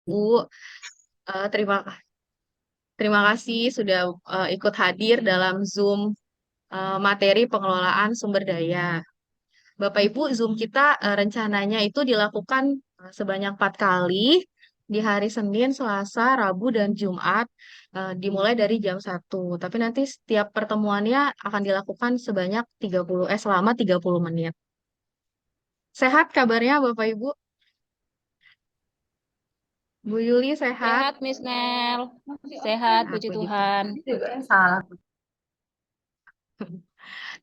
Bu. Terima terima kasih sudah ikut hadir dalam Zoom materi pengelolaan sumber daya. Bapak Ibu, Zoom kita rencananya itu dilakukan sebanyak 4 kali di hari Senin, Selasa, Rabu, dan Jumat, dimulai dari jam 1. Tapi nanti setiap pertemuannya akan dilakukan selama 30 menit. Sehat kabarnya Bapak Ibu? Bu Yuli sehat? Sehat, Miss Nel. Sehat, Sehat, puji puji Tuhan. Tuhan.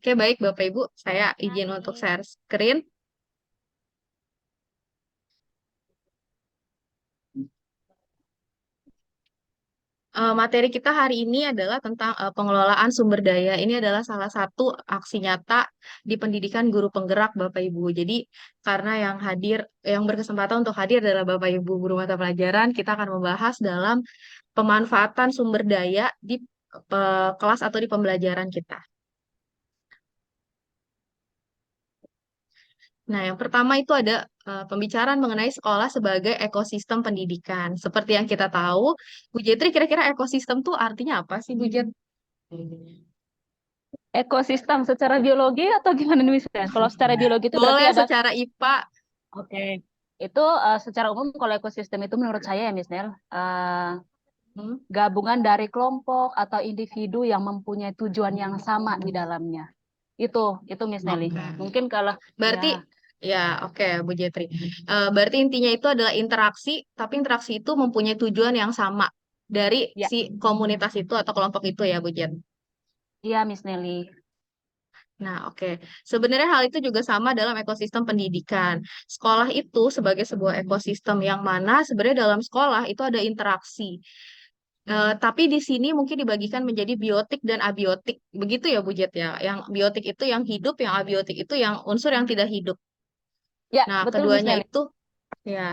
Oke, baik Bapak Ibu, saya izin untuk Amin. share screen. Materi kita hari ini adalah tentang pengelolaan sumber daya. Ini adalah salah satu aksi nyata di pendidikan guru penggerak Bapak Ibu. Jadi karena yang berkesempatan untuk hadir adalah Bapak Ibu guru mata pelajaran, kita akan membahas dalam pemanfaatan sumber daya di kelas atau di pembelajaran kita. Nah, yang pertama itu ada pembicaraan mengenai sekolah sebagai ekosistem pendidikan. Seperti yang kita tahu, Bu Jetri, kira-kira ekosistem tuh artinya apa sih, Bu Jet? Ekosistem secara biologi atau gimana nih, Miss Nel? Kalau secara biologi itu berarti Boleh ada. secara IPA. Oke. Itu secara umum kalau ekosistem itu menurut saya ya, Miss Nel, Hmm, gabungan dari kelompok atau individu yang mempunyai tujuan yang sama di dalamnya. Itu Miss Nelly. Oke. Mungkin kalau ya, Berarti ya oke Bu Jetri. Berarti intinya itu adalah interaksi, tapi interaksi itu mempunyai tujuan yang sama dari ya, si komunitas itu atau kelompok itu ya Bu Jet. iya Miss Nelly. Nah, oke. Sebenarnya hal itu juga sama dalam ekosistem pendidikan. Sekolah itu sebagai sebuah ekosistem yang mana sebenarnya dalam sekolah itu ada interaksi. Tapi di sini mungkin dibagikan menjadi biotik dan abiotik. Begitu ya Bu Jet ya. Yang biotik itu yang hidup, yang abiotik itu yang unsur yang tidak hidup. Ya, Nah, betul Miss keduanya Nelly. itu ya,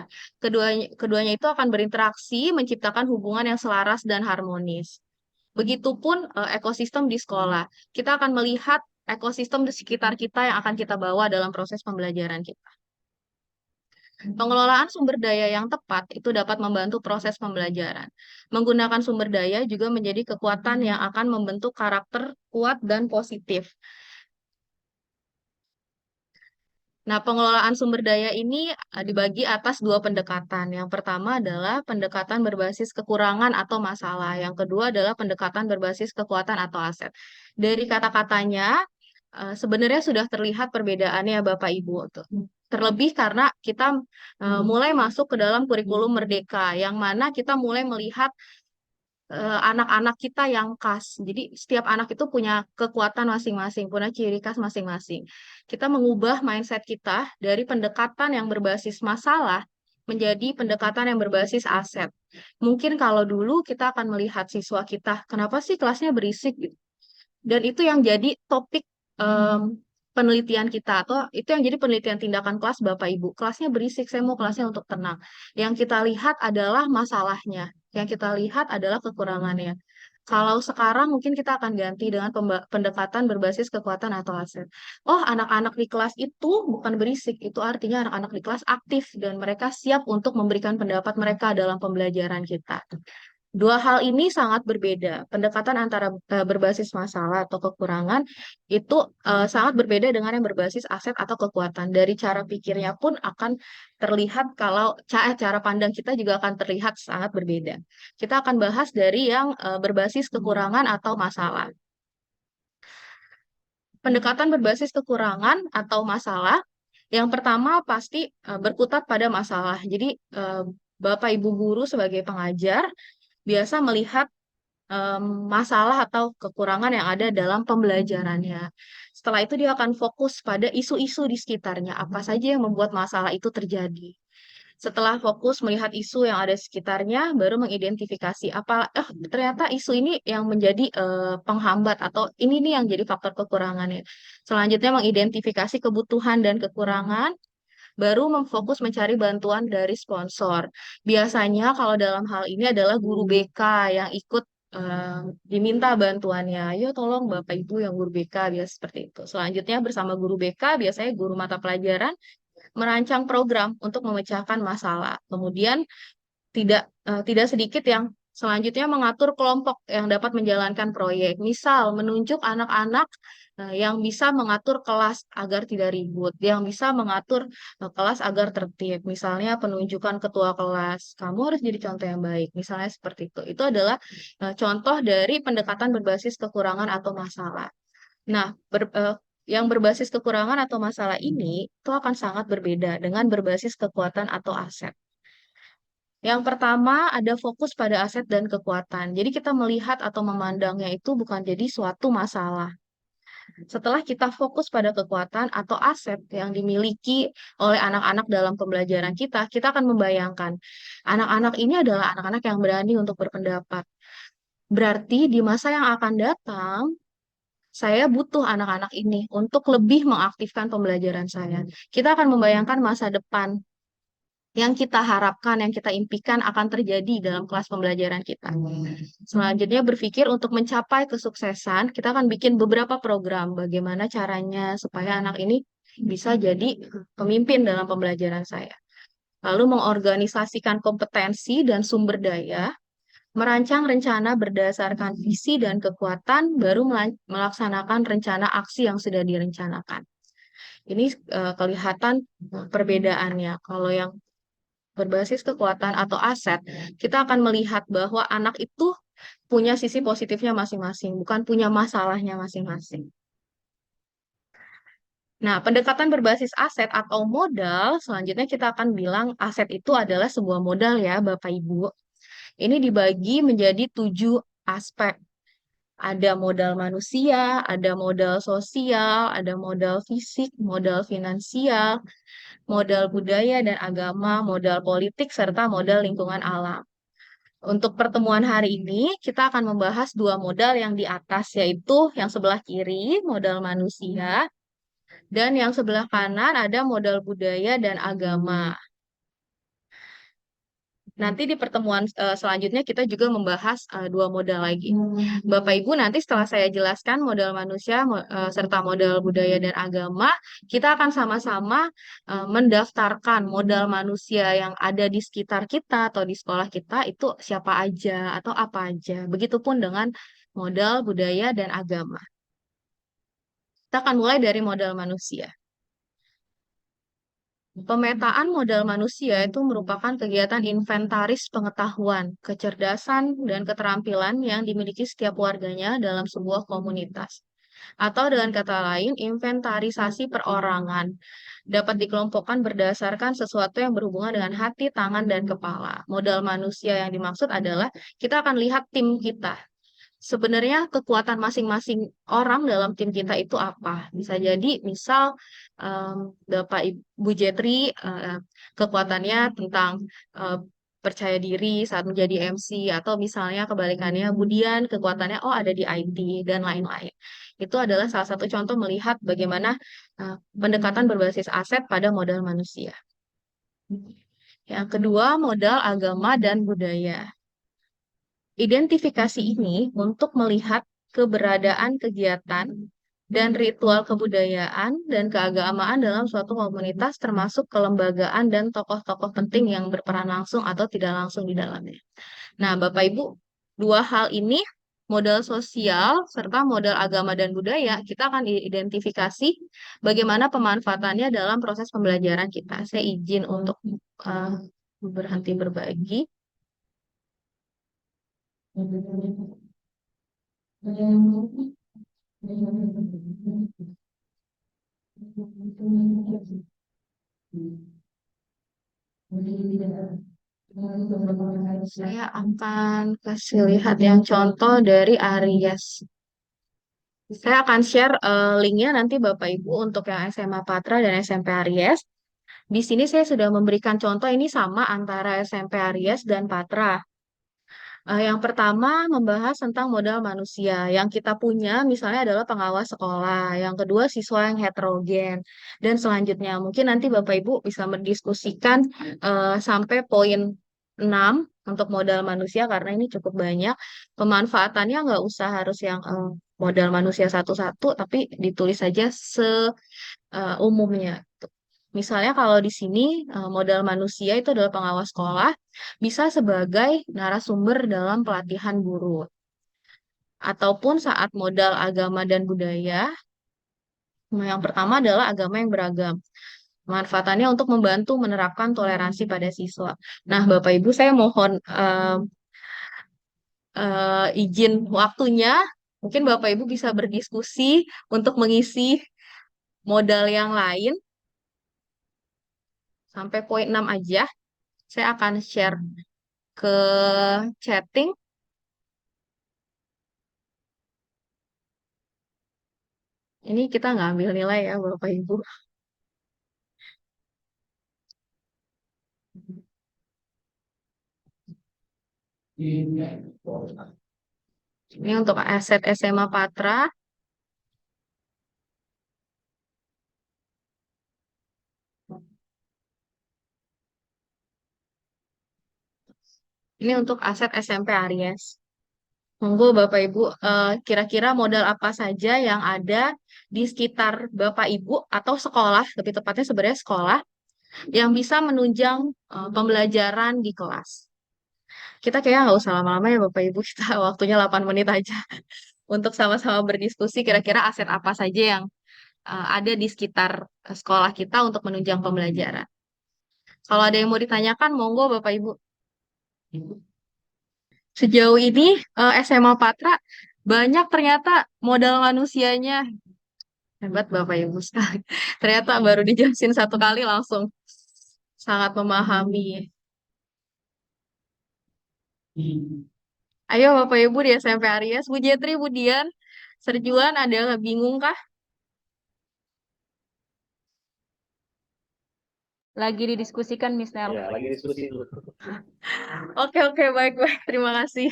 keduanya itu akan berinteraksi menciptakan hubungan yang selaras dan harmonis. Begitupun ekosistem di sekolah. Kita akan melihat ekosistem di sekitar kita yang akan kita bawa dalam proses pembelajaran kita. Pengelolaan sumber daya yang tepat itu dapat membantu proses pembelajaran. Menggunakan sumber daya juga menjadi kekuatan yang akan membentuk karakter kuat dan positif. Nah, pengelolaan sumber daya ini dibagi atas dua pendekatan. Yang pertama adalah pendekatan berbasis kekurangan atau masalah. Yang kedua adalah pendekatan berbasis kekuatan atau aset. Dari kata-katanya, sebenarnya sudah terlihat perbedaannya Bapak Ibu. Tuh. Terlebih karena kita mulai masuk ke dalam kurikulum Merdeka, yang mana kita mulai melihat anak-anak kita yang khas. Jadi setiap anak itu punya kekuatan masing-masing, punya ciri khas masing-masing. Kita mengubah mindset kita dari pendekatan yang berbasis masalah menjadi pendekatan yang berbasis aset. Mungkin kalau dulu kita akan melihat siswa kita, kenapa sih kelasnya berisik gitu? Dan itu yang jadi topik penelitian kita atau itu yang jadi penelitian tindakan kelas Bapak Ibu. Kelasnya berisik, saya mau kelasnya untuk tenang. Yang kita lihat adalah masalahnya, yang kita lihat adalah kekurangannya. Kalau sekarang mungkin kita akan ganti dengan pendekatan berbasis kekuatan atau aset. Oh, anak-anak di kelas itu bukan berisik, itu artinya anak-anak di kelas aktif dan mereka siap untuk memberikan pendapat mereka dalam pembelajaran kita. Dua hal ini sangat berbeda. Pendekatan antara berbasis masalah atau kekurangan itu sangat berbeda dengan yang berbasis aset atau kekuatan. Dari cara pikirnya pun akan terlihat kalau cara pandang kita juga akan terlihat sangat berbeda. Kita akan bahas dari yang berbasis kekurangan atau masalah. Pendekatan berbasis kekurangan atau masalah, yang pertama pasti berkutat pada masalah. Jadi Bapak Ibu guru sebagai pengajar biasa melihat em, masalah atau kekurangan yang ada dalam pembelajarannya. Setelah itu dia akan fokus pada isu-isu di sekitarnya, apa saja yang membuat masalah itu terjadi. Setelah fokus melihat isu yang ada di sekitarnya, baru mengidentifikasi ternyata isu ini yang menjadi penghambat atau ini nih yang jadi faktor kekurangannya. Selanjutnya mengidentifikasi kebutuhan dan kekurangan, baru memfokus mencari bantuan dari sponsor. Biasanya kalau dalam hal ini adalah guru BK yang ikut diminta bantuannya. Ayo tolong Bapak Ibu yang guru BK biasa seperti itu. Selanjutnya bersama guru BK biasanya guru mata pelajaran merancang program untuk memecahkan masalah. Kemudian tidak sedikit yang selanjutnya mengatur kelompok yang dapat menjalankan proyek. Misal menunjuk anak-anak yang bisa mengatur kelas agar tidak ribut, yang bisa mengatur kelas agar tertib. Misalnya penunjukan ketua kelas, kamu harus jadi contoh yang baik. Misalnya seperti itu. Itu adalah contoh dari pendekatan berbasis kekurangan atau masalah. Nah, yang berbasis kekurangan atau masalah ini itu akan sangat berbeda dengan berbasis kekuatan atau aset. Yang pertama ada fokus pada aset dan kekuatan. Jadi kita melihat atau memandangnya itu bukan jadi suatu masalah. Setelah kita fokus pada kekuatan atau aset yang dimiliki oleh anak-anak dalam pembelajaran kita akan membayangkan anak-anak ini adalah anak-anak yang berani untuk berpendapat. Berarti di masa yang akan datang, saya butuh anak-anak ini untuk lebih mengaktifkan pembelajaran saya. Kita akan membayangkan masa depan yang kita harapkan, yang kita impikan akan terjadi dalam kelas pembelajaran kita. Selanjutnya berpikir untuk mencapai kesuksesan, kita akan bikin beberapa program bagaimana caranya supaya anak ini bisa jadi pemimpin dalam pembelajaran saya. Lalu mengorganisasikan kompetensi dan sumber daya, merancang rencana berdasarkan visi dan kekuatan, baru melaksanakan rencana aksi yang sudah direncanakan. Ini kelihatan perbedaannya. Kalau yang berbasis kekuatan atau aset, kita akan melihat bahwa anak itu punya sisi positifnya masing-masing, bukan punya masalahnya masing-masing. Nah, pendekatan berbasis aset atau modal, selanjutnya kita akan bilang aset itu adalah sebuah modal ya, Bapak Ibu. Ini dibagi menjadi 7 aspek. Ada modal manusia, ada modal sosial, ada modal fisik, modal finansial, modal budaya dan agama, modal politik, serta modal lingkungan alam. Untuk pertemuan hari ini, kita akan membahas dua modal yang di atas, yaitu yang sebelah kiri, modal manusia, dan yang sebelah kanan ada modal budaya dan agama. Nanti di pertemuan selanjutnya kita juga membahas dua modal lagi. Bapak Ibu, nanti setelah saya jelaskan modal manusia serta modal budaya dan agama, kita akan sama-sama mendaftarkan modal manusia yang ada di sekitar kita atau di sekolah kita itu siapa aja atau apa aja. Begitupun dengan modal budaya dan agama. Kita akan mulai dari modal manusia. Pemetaan modal manusia itu merupakan kegiatan inventaris pengetahuan, kecerdasan, dan keterampilan yang dimiliki setiap warganya dalam sebuah komunitas. Atau dengan kata lain, inventarisasi perorangan dapat dikelompokkan berdasarkan sesuatu yang berhubungan dengan hati, tangan, dan kepala. Modal manusia yang dimaksud adalah kita akan lihat tim kita. Sebenarnya kekuatan masing-masing orang dalam tim kita itu apa? Bisa jadi, misal Bapak Ibu Jetri kekuatannya tentang eh, percaya diri saat menjadi MC, atau misalnya kebalikannya Budian kekuatannya ada di IT dan lain-lain. Itu adalah salah satu contoh melihat bagaimana pendekatan berbasis aset pada modal manusia. Yang kedua, modal agama dan budaya. Identifikasi ini untuk melihat keberadaan kegiatan dan ritual kebudayaan dan keagamaan dalam suatu komunitas termasuk kelembagaan dan tokoh-tokoh penting yang berperan langsung atau tidak langsung di dalamnya. Nah, Bapak Ibu, dua hal ini, modal sosial serta modal agama dan budaya, kita akan identifikasi bagaimana pemanfaatannya dalam proses pembelajaran kita. Saya izin untuk uh, berhenti berbagi. Saya akan kasih lihat yang contoh dari Aries. Saya akan share linknya nanti Bapak Ibu untuk yang SMA Patra dan SMP Aries. Di sini saya sudah memberikan contoh ini sama antara SMP Aries dan Patra. Yang pertama membahas tentang modal manusia. Yang kita punya misalnya adalah pengawas sekolah. Yang kedua siswa yang heterogen. Dan selanjutnya mungkin nanti Bapak Ibu bisa mendiskusikan sampai poin 6 untuk modal manusia karena ini cukup banyak. Pemanfaatannya nggak usah harus yang modal manusia satu-satu, tapi ditulis saja seumumnya. Misalnya kalau di sini modal manusia itu adalah pengawas sekolah, bisa sebagai narasumber dalam pelatihan guru. Ataupun saat modal agama dan budaya, yang pertama adalah agama yang beragam. Manfaatannya untuk membantu menerapkan toleransi pada siswa. Nah, Bapak Ibu, saya mohon izin waktunya. Mungkin Bapak Ibu bisa berdiskusi untuk mengisi modal yang lain sampai poin 6 aja. Saya akan share ke chatting. Ini kita nggak ambil nilai ya, Bapak Ibu. Ini untuk aset SMA Patra. Ini untuk aset SMP Aries. Monggo Bapak Ibu, kira-kira modal apa saja yang ada di sekitar Bapak Ibu atau sekolah, lebih tepatnya sebenarnya sekolah, yang bisa menunjang pembelajaran di kelas. Kita kayaknya nggak usah lama-lama ya Bapak Ibu, kita waktunya 8 menit aja untuk sama-sama berdiskusi kira-kira aset apa saja yang ada di sekitar sekolah kita untuk menunjang pembelajaran. Kalau ada yang mau ditanyakan, monggo Bapak Ibu. Sejauh ini SMA Patra banyak ternyata modal manusianya. Hebat Bapak Ibu sekali. Ternyata baru dijelasin satu kali langsung sangat memahami. Ayo Bapak Ibu di SMP Aries, Bu Jetri, Bu Dian, Serjuan, ada yang bingung kah? Lagi didiskusikan, Miss Nel. Ya, lagi diskusi dulu. Oke, oke, baik, baik. Terima kasih.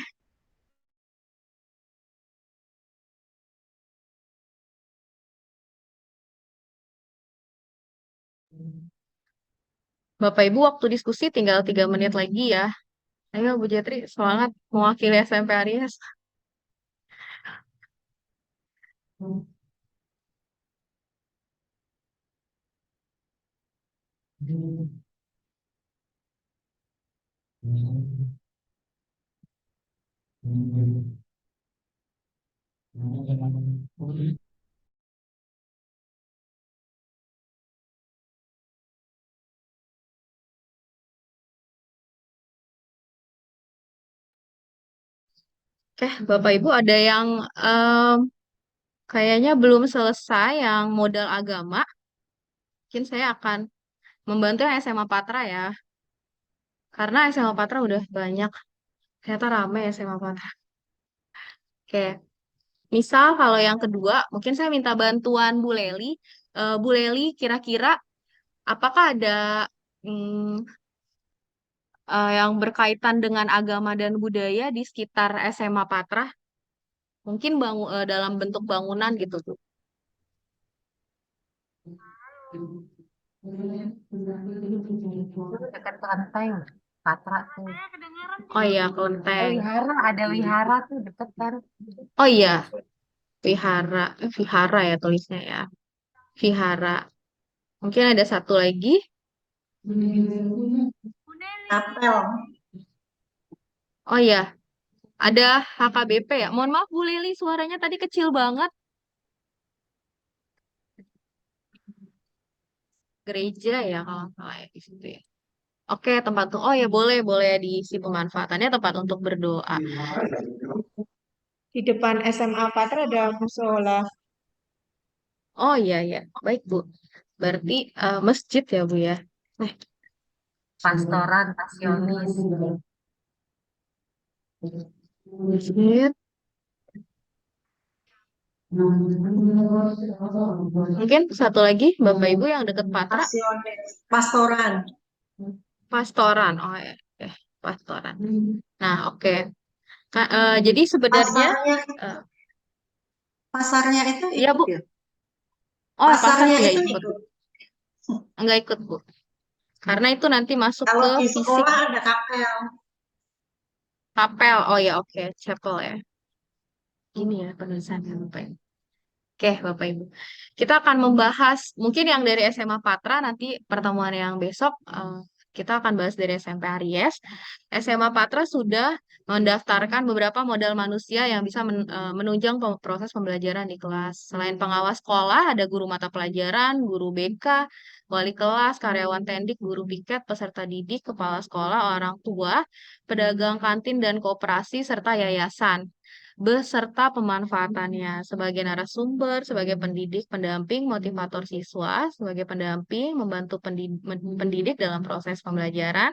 Bapak Ibu, waktu diskusi tinggal 3 menit lagi ya. Ayo Bu Jetri, semangat mewakili SMP Aries. Oke, Bapak Ibu ada yang em, kayaknya belum selesai yang modal agama. Mungkin saya akan membantu yang SMA Patra ya. Karena SMA Patra udah banyak. Ternyata rame SMA Patra. Oke, misal kalau yang kedua, mungkin saya minta bantuan Bu Leli. Bu Leli, kira-kira apakah ada mm, yang berkaitan dengan agama dan budaya di sekitar SMA Patra? Mungkin dalam bentuk bangunan gitu tuh. Dekat kelenteng Patra tuh. Oh iya, kelenteng. Wihara, ada wihara tuh deket kan. Oh iya, Vihara. Vihara ya tulisnya ya. Vihara. Mungkin ada satu lagi. Apel. Oh iya, ada HKBP ya. Mohon maaf Bu Lili, suaranya tadi kecil banget. Gereja ya kalau nggak salah ya di situ ya. Oke, tempat tuh. Oh ya, boleh, boleh diisi pemanfaatannya tempat untuk berdoa. Di depan SMA Patra ada musola. Oh iya, ya. Baik, Bu. Berarti masjid ya, Bu ya. Eh, Pastoran, pasionis. masjid. Mungkin satu lagi, Bapak Ibu yang dekat Patra, Pasionis. Pastoran. pastoran. Oh ya, pastoran. Nah, oke. Jadi sebenarnya, Pasarnya, eh, pasarnya itu ya ikut Bu. ya? Oh, pasar Pasarnya tidak itu ikut. ikut. Enggak ikut, Bu. Karena itu nanti masuk Kalau ke di fisik sekolah ada kapel. kapel. Oh ya, oke. Chapel ya. Ini ya penulisannya, Bapak. Oke, Bapak Ibu. Kita akan membahas mungkin yang dari SMA Patra nanti pertemuan yang besok kita akan bahas dari SMP Aries. SMA Patra sudah mendaftarkan beberapa modal manusia yang bisa menunjang proses pembelajaran di kelas. Selain pengawas sekolah, ada guru mata pelajaran, guru BK, wali kelas, karyawan tendik, guru piket, peserta didik, kepala sekolah, orang tua, pedagang kantin dan koperasi, serta yayasan beserta pemanfaatannya sebagai narasumber, sebagai pendidik, pendamping, motivator siswa, sebagai pendamping, membantu pendidik dalam proses pembelajaran,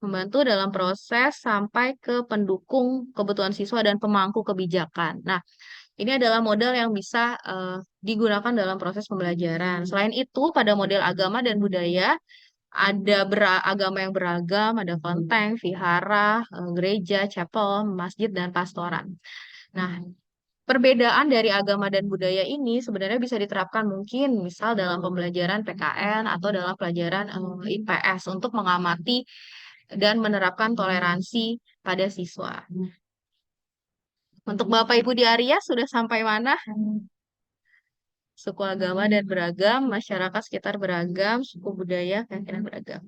membantu dalam proses sampai ke pendukung kebutuhan siswa dan pemangku kebijakan. Nah, ini adalah model yang bisa digunakan dalam proses pembelajaran. Selain itu, pada model agama dan budaya, ada agama yang beragam, ada kelenteng, vihara, gereja, chapel, masjid, dan pastoran. Nah, perbedaan dari agama dan budaya ini sebenarnya bisa diterapkan mungkin misal dalam pembelajaran PKN atau dalam pelajaran IPS untuk mengamati dan menerapkan toleransi pada siswa. Untuk Bapak Ibu di Arya sudah sampai mana? Suku agama dan beragam, masyarakat sekitar beragam, suku budaya, keyakinan beragam.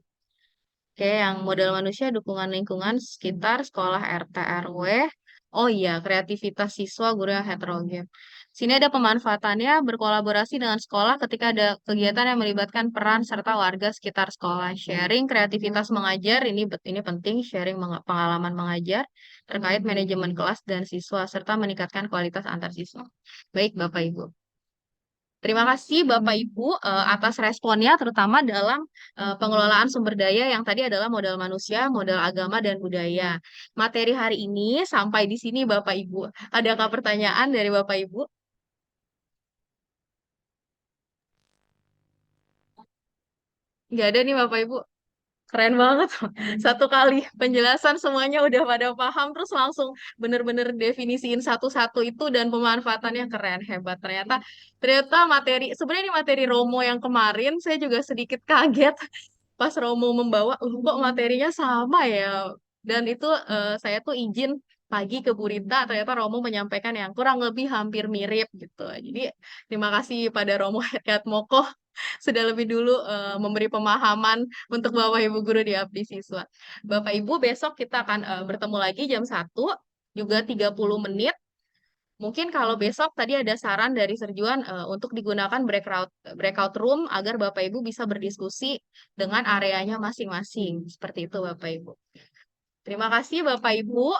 Oke, yang modal manusia, dukungan lingkungan sekitar, sekolah RT RW. Oh iya, kreativitas siswa, guru yang heterogen. Sini ada pemanfaatannya, berkolaborasi dengan sekolah ketika ada kegiatan yang melibatkan peran serta warga sekitar sekolah. Sharing kreativitas mengajar, ini penting, sharing pengalaman mengajar terkait manajemen kelas dan siswa, serta meningkatkan kualitas antar siswa. Baik, Bapak Ibu. Terima kasih Bapak Ibu atas responnya terutama dalam pengelolaan sumber daya yang tadi adalah modal manusia, modal agama dan budaya. Materi hari ini sampai di sini Bapak Ibu. Adakah pertanyaan dari Bapak Ibu? Nggak ada nih Bapak Ibu. Keren banget. Satu kali penjelasan semuanya udah pada paham terus langsung bener-bener definisiin satu-satu itu dan pemanfaatannya keren, hebat. Ternyata materi sebenarnya ini materi Romo yang kemarin saya juga sedikit kaget pas Romo membawa, kok materinya sama ya. Dan itu saya tuh izin pagi ke Burita, ternyata Romo menyampaikan yang kurang lebih hampir mirip gitu. Jadi terima kasih pada Romo Moko sudah lebih dulu memberi pemahaman untuk Bapak Ibu guru di Abdi Siswa. Bapak Ibu besok kita akan bertemu lagi jam 1, juga 30 menit. Mungkin kalau besok tadi ada saran dari Serjuan untuk digunakan breakout room agar Bapak Ibu bisa berdiskusi dengan areanya masing-masing. Seperti itu Bapak Ibu. Terima kasih Bapak Ibu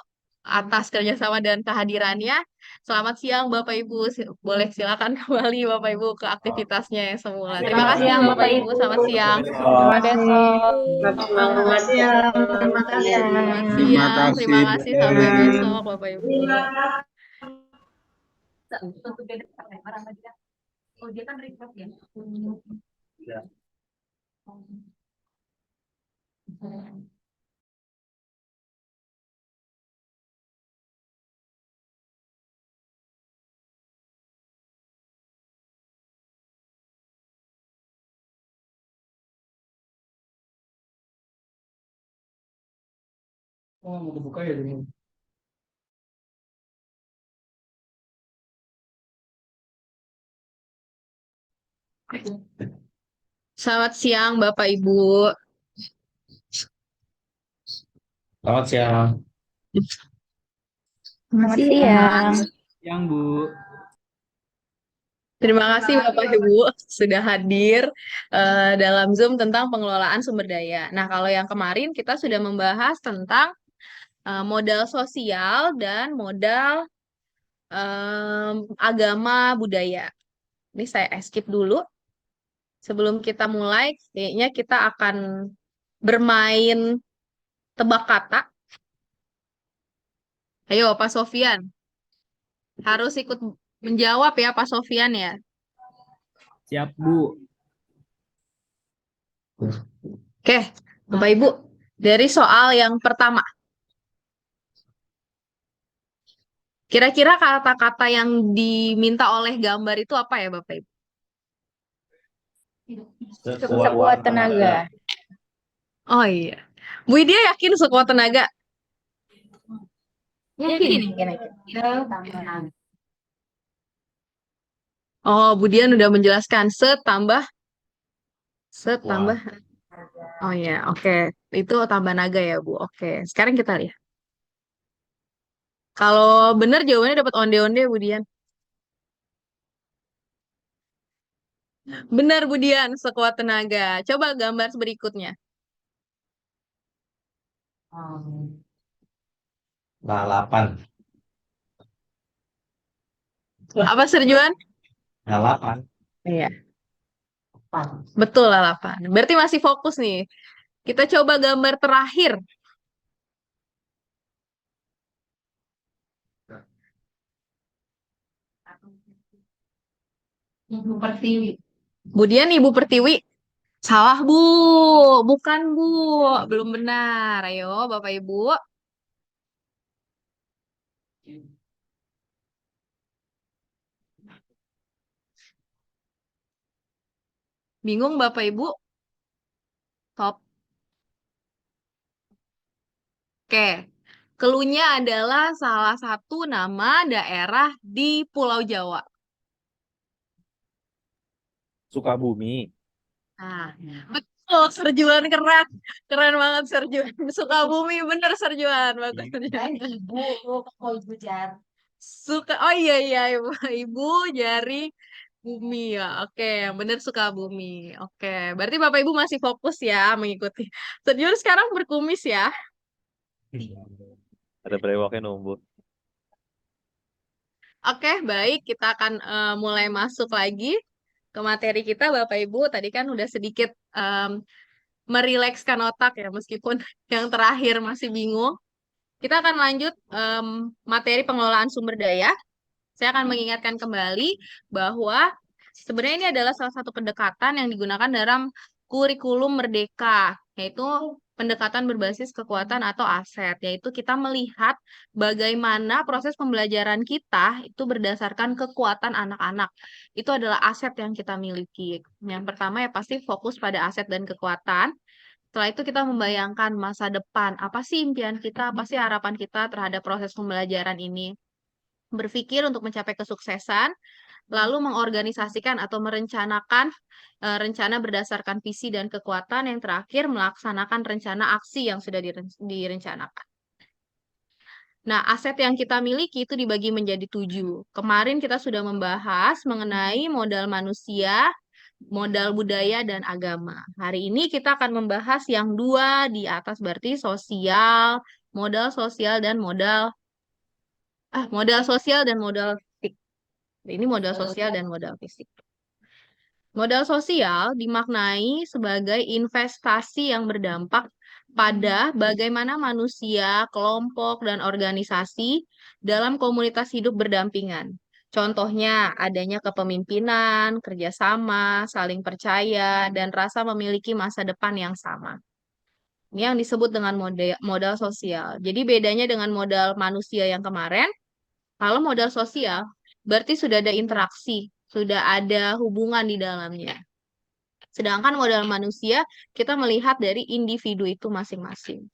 atas kerjasama dan kehadirannya. Selamat siang Bapak Ibu. Boleh silakan kembali Bapak Ibu ke aktivitasnya yang semula. Terima Selamat kasih siang Bapak Bapak Ibu. Ibu. Selamat siang. Sampai besok. Selamat siang. Terima kasih. Selamat Terima siang. Terima kasih, Bu kasih. Sampai Erin. besok Bapak Ibu. Oh, dia kan request ya. Ya. Oh, mau dibuka ya ini. Selamat siang Bapak Ibu. Selamat siang. Selamat siang. Siang, Bu. Terima kasih Bapak Ibu sudah hadir dalam Zoom tentang pengelolaan sumber daya. Nah, kalau yang kemarin kita sudah membahas tentang modal sosial dan modal agama budaya. Ini saya skip dulu. Sebelum kita mulai, kayaknya kita akan bermain tebak kata. Ayo, Pak Sofian. Harus ikut menjawab ya, Pak Sofian ya. Siap, Bu. Oke, Bapak Ibu. Dari soal yang pertama. Kira-kira kata-kata yang diminta oleh gambar itu apa ya, Bapak Ibu? Sekuat tenaga. Oh iya. Bu Widya yakin sekuat tenaga? Yakin. Oh Oh, Budian udah menjelaskan. Setambah, Wah. setambah. Oh ya, oke. Itu tambah naga ya, Bu. Oke. Sekarang kita lihat. Kalau benar jawabannya dapat onde-onde, Budian. Benar, Budian. Sekuat tenaga. Coba gambar berikutnya. Lalapan. Apa Serjuan? Lalapan. Iya, betul lalapan. Berarti masih fokus nih. Kita coba gambar terakhir. Ibu Pertiwi. Budian Ibu Pertiwi. Salah, Bu. Bukan, Bu. Belum benar. Ayo, Bapak Ibu. Bingung, Bapak Ibu? Top. Oke. Keluhnya adalah salah satu nama daerah di Pulau Jawa. Sukabumi. Nah, betul, Serjuan keren. Keren banget, Serjuan. Sukabumi, bener, Serjuan. Bagus, Serjuan. Ibu Jar. Oh iya, iya, Ibu. Ibu Jari Bumi ya. Oke, yang bener Sukabumi. Oke, berarti Bapak Ibu masih fokus ya mengikuti. Serjuan sekarang berkumis ya. Ada brewoknya numbuh. Oke, baik. Kita akan mulai masuk lagi ke materi kita, Bapak Ibu. Tadi kan udah sedikit merilekskan otak ya, meskipun yang terakhir masih bingung. Kita akan lanjut materi pengelolaan sumber daya. Saya akan mengingatkan kembali bahwa sebenarnya ini adalah salah satu pendekatan yang digunakan dalam kurikulum Merdeka, yaitu pendekatan berbasis kekuatan atau aset, yaitu kita melihat bagaimana proses pembelajaran kita itu berdasarkan kekuatan anak-anak. Itu adalah aset yang kita miliki. Yang pertama ya pasti fokus pada aset dan kekuatan. Setelah itu kita membayangkan masa depan, apa sih impian kita, apa sih harapan kita terhadap proses pembelajaran ini. Berpikir untuk mencapai kesuksesan, lalu mengorganisasikan atau merencanakan rencana berdasarkan visi dan kekuatan, yang terakhir melaksanakan rencana aksi yang sudah direncanakan. Nah, aset yang kita miliki itu dibagi menjadi 7. Kemarin kita sudah membahas mengenai modal manusia, modal budaya, dan agama. Hari ini kita akan membahas yang 2 di atas, berarti modal sosial dan modal sosial dan modal fisik. Ini modal sosial dan modal fisik. Modal sosial dimaknai sebagai investasi yang berdampak pada bagaimana manusia, kelompok, dan organisasi dalam komunitas hidup berdampingan. Contohnya adanya kepemimpinan, kerjasama, saling percaya, dan rasa memiliki masa depan yang sama. Ini yang disebut dengan modal sosial. Jadi bedanya dengan modal manusia yang kemarin, kalau modal sosial berarti sudah ada interaksi, sudah ada hubungan di dalamnya. Sedangkan modal manusia, kita melihat dari individu itu masing-masing.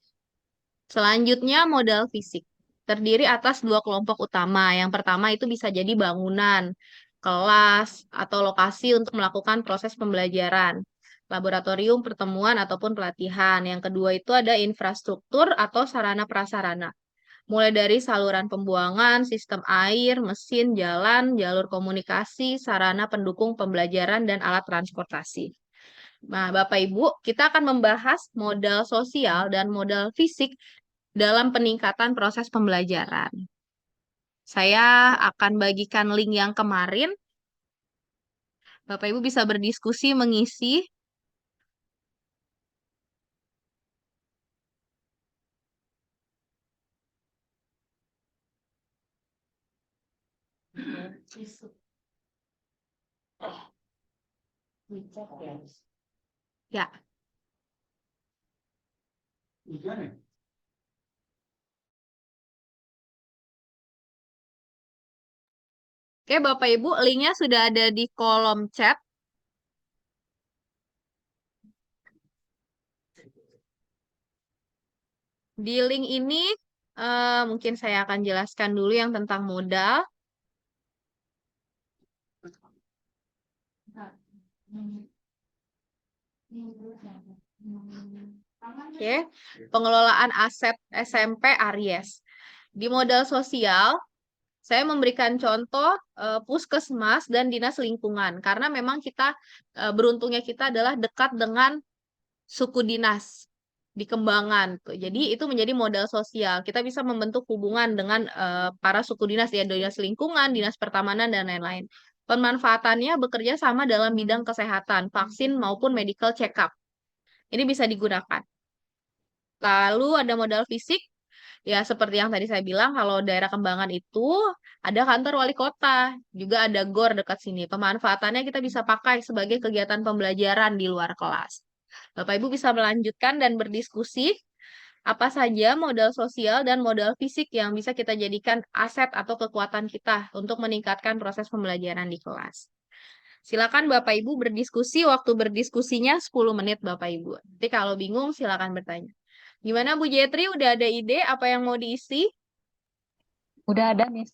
Selanjutnya modal fisik. Terdiri atas 2 kelompok utama. Yang pertama itu bisa jadi bangunan, kelas, atau lokasi untuk melakukan proses pembelajaran. Laboratorium, pertemuan, ataupun pelatihan. Yang kedua itu ada infrastruktur atau sarana-prasarana. Mulai dari saluran pembuangan, sistem air, mesin, jalan, jalur komunikasi, sarana pendukung pembelajaran, dan alat transportasi. Nah, Bapak Ibu, kita akan membahas modal sosial dan modal fisik dalam peningkatan proses pembelajaran. Saya akan bagikan link yang kemarin. Bapak Ibu bisa berdiskusi mengisi. Ya. Oke, Bapak Ibu, linknya sudah ada di kolom chat. Di link ini, mungkin saya akan jelaskan dulu yang tentang modal. Oke, pengelolaan aset SMP Aries. Di modal sosial, saya memberikan contoh puskesmas dan dinas lingkungan karena memang kita beruntungnya kita adalah dekat dengan suku dinas di Kembangan tuh. Jadi itu menjadi modal sosial. Kita bisa membentuk hubungan dengan para suku dinas ya, dinas lingkungan, dinas pertamanan dan lain-lain. Pemanfaatannya bekerja sama dalam bidang kesehatan, vaksin maupun medical check-up. Ini bisa digunakan. Lalu ada modal fisik. Ya, seperti yang tadi saya bilang, kalau daerah Kembangan itu ada kantor wali kota, juga ada GOR dekat sini. Pemanfaatannya kita bisa pakai sebagai kegiatan pembelajaran di luar kelas. Bapak Ibu bisa melanjutkan dan berdiskusi apa saja modal sosial dan modal fisik yang bisa kita jadikan aset atau kekuatan kita untuk meningkatkan proses pembelajaran di kelas. Silakan Bapak Ibu berdiskusi, waktu berdiskusinya 10 menit Bapak Ibu. Nanti kalau bingung silakan bertanya. Gimana Bu Jetri, udah ada ide apa yang mau diisi? Udah ada, Miss.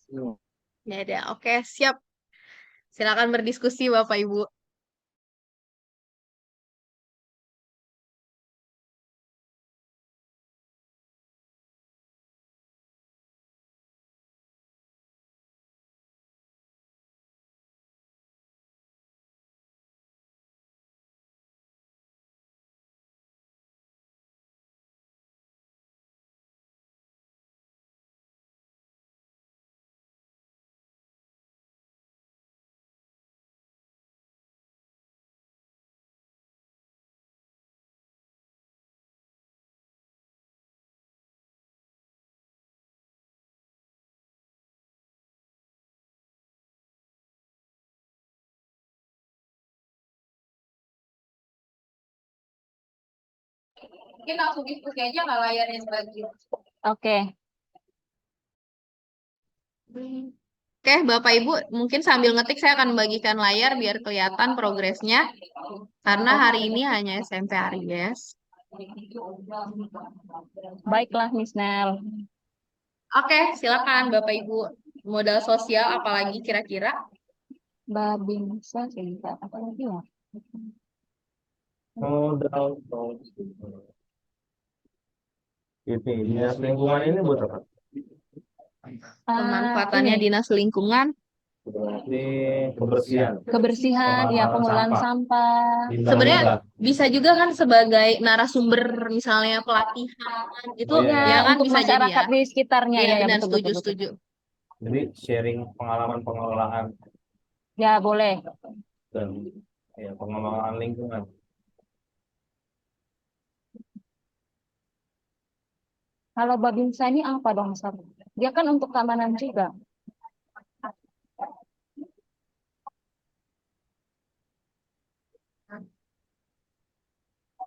Ya ada, oke siap. Silakan berdiskusi Bapak Ibu. Mungkin langsung diskusi aja nggak layarnya bagi. Oke. Oke, Bapak Ibu, mungkin sambil ngetik saya akan membagikan layar biar kelihatan progresnya. Karena hari ini hanya SMP Aries. Baiklah, Miss Nel. Oke, silakan Bapak Ibu. Modal sosial apalagi kira-kira? Babinsa, sebentar. Apa lagi ya? Modal ini dinas lingkungan ini buat apa? Pemanfaatannya Ini, dinas lingkungan. Berarti kebersihan. kebersihan, ya pengelolaan sampah. Sebenarnya bisa juga kan sebagai narasumber misalnya pelatihan gitu, Oh, iya, ya iya. kan Untuk bisa jadi masyarakat ya. di sekitarnya, Iya ya, benar, betul, setuju, betul, betul. setuju. Jadi sharing pengalaman pengelolaan Ya, boleh. dan ya, pengelolaan lingkungan. Kalau Babinsa ini apa dong, Sar? Dia kan untuk keamanan juga.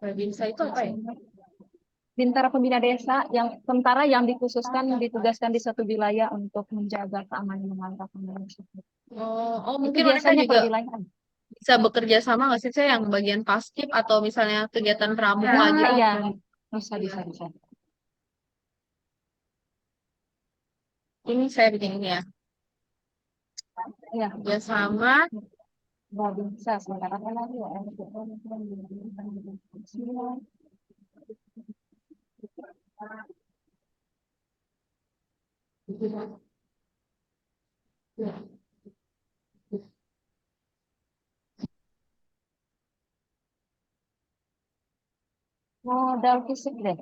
Babinsa itu apa ya? Bintara Pembina Desa, yang tentara yang dikhususkan ditugaskan di satu wilayah untuk menjaga keamanan masyarakat. Oh, Itu mungkin mereka biasanya juga per wilayah. bisa bekerja sama nggak sih saya yang bagian paskib atau misalnya kegiatan pramuka Nah, gitu. iya, bisa. Ini saya bikin ini ya. Ya, Kerja sama. Babinsa, sementara apa lagi ya? Modal fisik deh.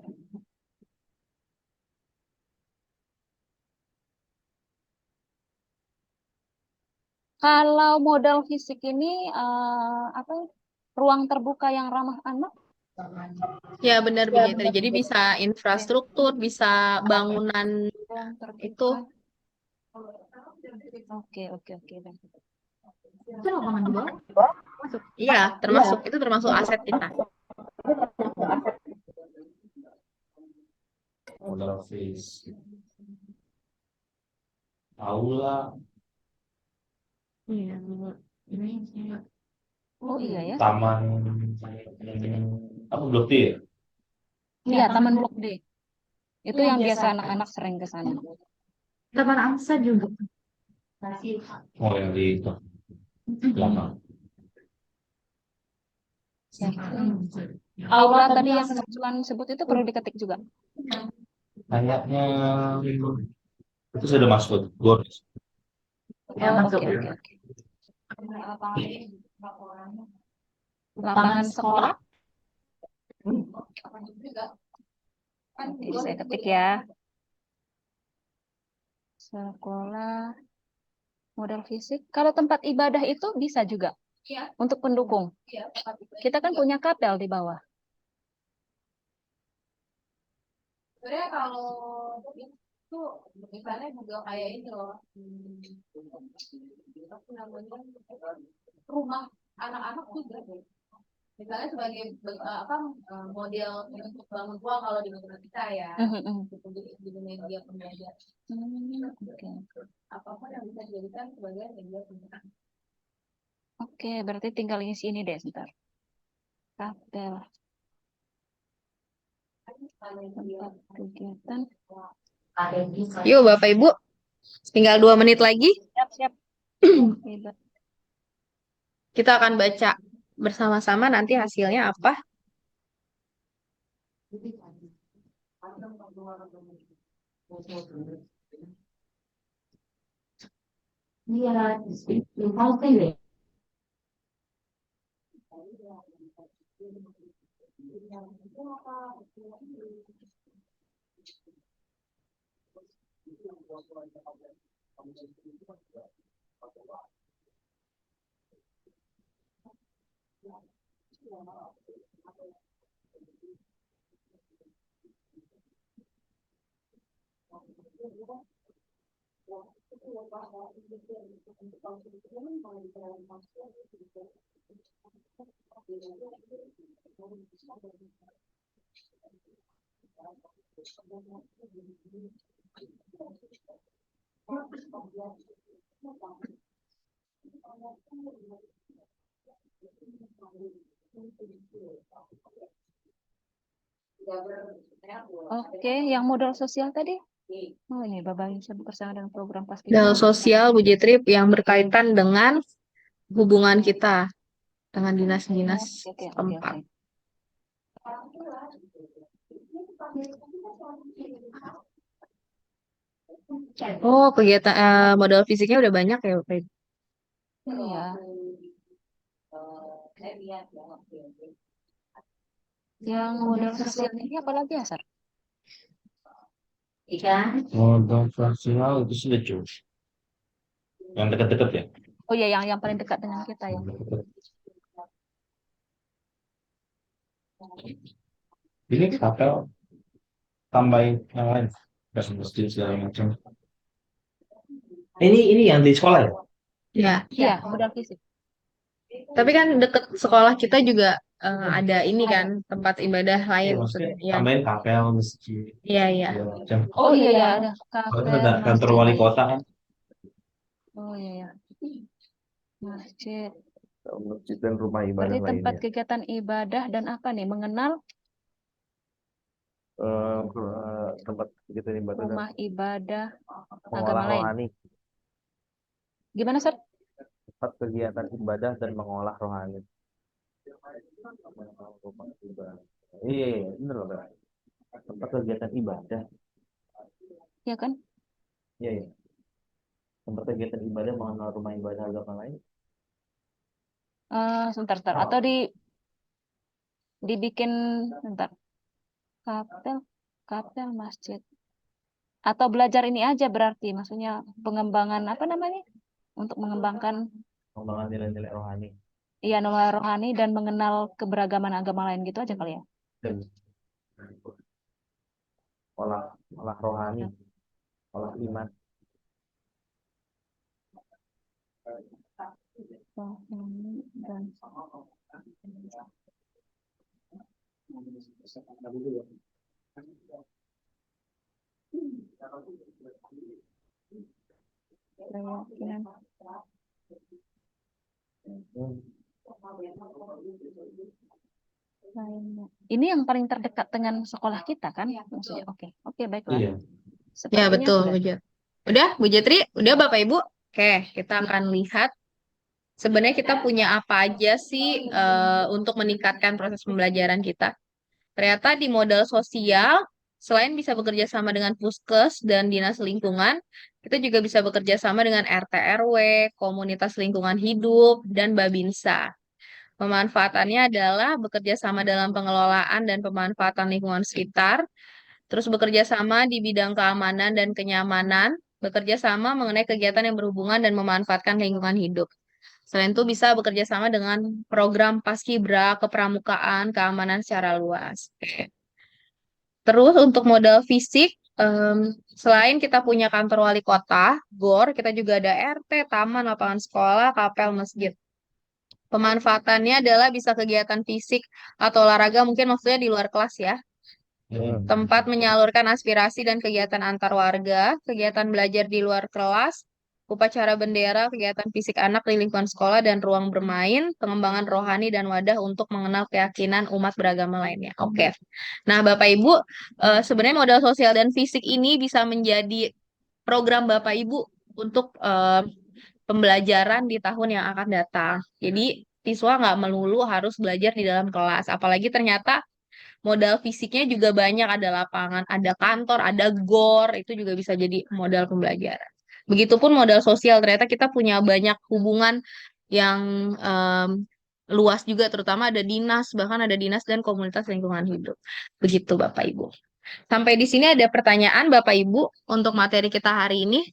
Kalau modal fisik ini apa ya? Ruang terbuka yang ramah anak. Ya benar Bu Jetri. Jadi bisa infrastruktur, bisa bangunan Ruang itu. terbuka. Oke. Itu lapangan di bawah? Iya, termasuk itu termasuk aset kita. Modal fisik. Aula. Iya. Oh iya ya. Taman apa Blok D ya? Iya, Taman Blok D. Itu yang biasa anak-anak sering ke sana. Taman Angsa juga. Oh yang di itu belakang. Aula tadi yang Cuman sebut itu perlu diketik juga. Kayaknya itu sudah masuk Word. Oh, oke, oke, oke. Lapangan sekolah. Nanti saya ketik ya. Sekolah, modal fisik. Kalau tempat ibadah itu bisa juga untuk pendukung. Kita kan punya kapel di bawah. Sebenarnya kalau itu misalnya juga kayak ini loh, apa namanya, rumah anak-anak juga deh. Misalnya sebagai model untuk bangun tua kalau di negara kita ya, gitu, di media pembelajaran. Oke. Apapun yang bisa dijadikan sebagai media pembelajaran. Oke, berarti tinggal isi ini deh, sebentar. Kapel, tempat kegiatan. Yuk Bapak Ibu, tinggal 2 menit lagi. Siap, siap. Kita akan baca bersama-sama nanti hasilnya apa. Oke, yang modal sosial tadi? Oh, ini Bapak bisa bersama dengan program Paskibra. Modal sosial Bu Jitri yang berkaitan dengan hubungan kita dengan dinas-dinas Oke, oke, tempat. oke. Oh, kegiatan modal fisiknya udah banyak ya Bapak Ibu. Iya. Yang modal sosial ini apa lagi ya, Sar? Modal sosial itu sudah cukup. Yang dekat-dekat ya. Oh iya, yang paling dekat dengan kita ya. Ini kapel tambahin yang lain. Gas masjid segala macam. Ini yang di sekolah ya? Ya. Iya, modal fisik. Tapi kan deket sekolah kita juga ada ini kan tempat ibadah lain. Maksudnya Ya. tambahin kapel, masjid, Iya, iya. segala macam. Oh iya, ya ada Oh, itu kapel, ada kantor masjid. wali kota kan? Oh iya, ya. Masjid. Masjid dan rumah ibadah Berarti tempat lainnya. kegiatan ibadah dan apa nih? Mengenal Tempat kegiatan ibadah dan rumah ibadah agama mengolah lain. rohani. Gimana, Sar? Tempat kegiatan ibadah dan mengolah rohani. Rumah ibadah. Iya, bener loh, Kak. Tempat kegiatan ibadah. Ya kan? Iya, iya. Tempat kegiatan ibadah mengenal rumah ibadah agama lain. Sebentar, sebentar. Atau dibikin, sebentar. Kapel, masjid. Atau belajar ini aja berarti, maksudnya pengembangan apa namanya? Untuk mengembangkan Pengembangan nilai-nilai rohani. iya nilai rohani dan mengenal keberagaman agama lain gitu aja kali ya. Dan olah rohani, olah iman. Rohani dan keyakinan. Lainnya. Ini yang paling terdekat dengan sekolah kita kan? Maksudnya oke baiklah. Iya. Ya, Sepertinya betul, sudah. Bu Jitri. Udah, Bu Jitri? Udah Bapak Ibu? Oke, kita akan lihat Sebenarnya kita punya apa aja sih untuk meningkatkan proses pembelajaran kita? Ternyata di modal sosial, selain bisa bekerja sama dengan Puskes dan Dinas Lingkungan, kita juga bisa bekerja sama dengan RT RW, komunitas lingkungan hidup, dan Babinsa. Pemanfaatannya adalah bekerja sama dalam pengelolaan dan pemanfaatan lingkungan sekitar, terus bekerja sama di bidang keamanan dan kenyamanan, bekerja sama mengenai kegiatan yang berhubungan dan memanfaatkan lingkungan hidup. Selain itu bisa bekerja sama dengan program Paskibra, kepramukaan, keamanan secara luas. Oke. Terus untuk modal fisik, selain kita punya kantor wali kota, GOR, kita juga ada RT, taman, lapangan sekolah, kapel, masjid. Pemanfaatannya adalah bisa kegiatan fisik atau olahraga, mungkin maksudnya di luar kelas ya. Tempat menyalurkan aspirasi dan kegiatan antar warga, kegiatan belajar di luar kelas, upacara bendera, kegiatan fisik anak di lingkungan sekolah, dan ruang bermain, pengembangan rohani, dan wadah untuk mengenal keyakinan umat beragama lainnya. Oke. Nah, Bapak Ibu, sebenarnya modal sosial dan fisik ini bisa menjadi program Bapak Ibu untuk pembelajaran di tahun yang akan datang. Jadi, siswa nggak melulu harus belajar di dalam kelas. Apalagi ternyata modal fisiknya juga banyak, ada lapangan, ada kantor, ada GOR, itu juga bisa jadi modal pembelajaran. Begitupun modal sosial, ternyata kita punya banyak hubungan yang luas juga, terutama ada dinas, bahkan ada dinas dan komunitas lingkungan hidup. Begitu Bapak Ibu. Sampai di sini ada pertanyaan Bapak Ibu untuk materi kita hari ini.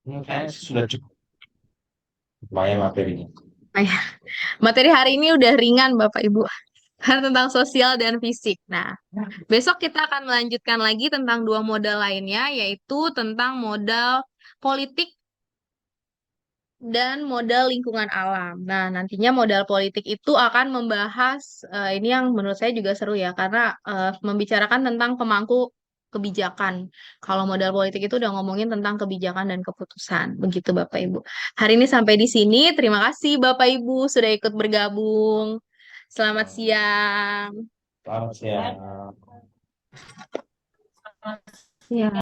Kayaknya sudah cukup. Lumayan materinya. Materi hari ini udah ringan Bapak Ibu. Karena tentang sosial dan fisik. Nah, besok kita akan melanjutkan lagi tentang dua modal lainnya, yaitu tentang modal politik dan modal lingkungan alam. Nah, nantinya modal politik itu akan membahas, ini yang menurut saya juga seru ya, karena membicarakan tentang pemangku kebijakan. Kalau modal politik itu udah ngomongin tentang kebijakan dan keputusan. Begitu Bapak Ibu. Hari ini sampai di sini. Terima kasih Bapak Ibu sudah ikut bergabung. Selamat siang. Selamat siang. Ya.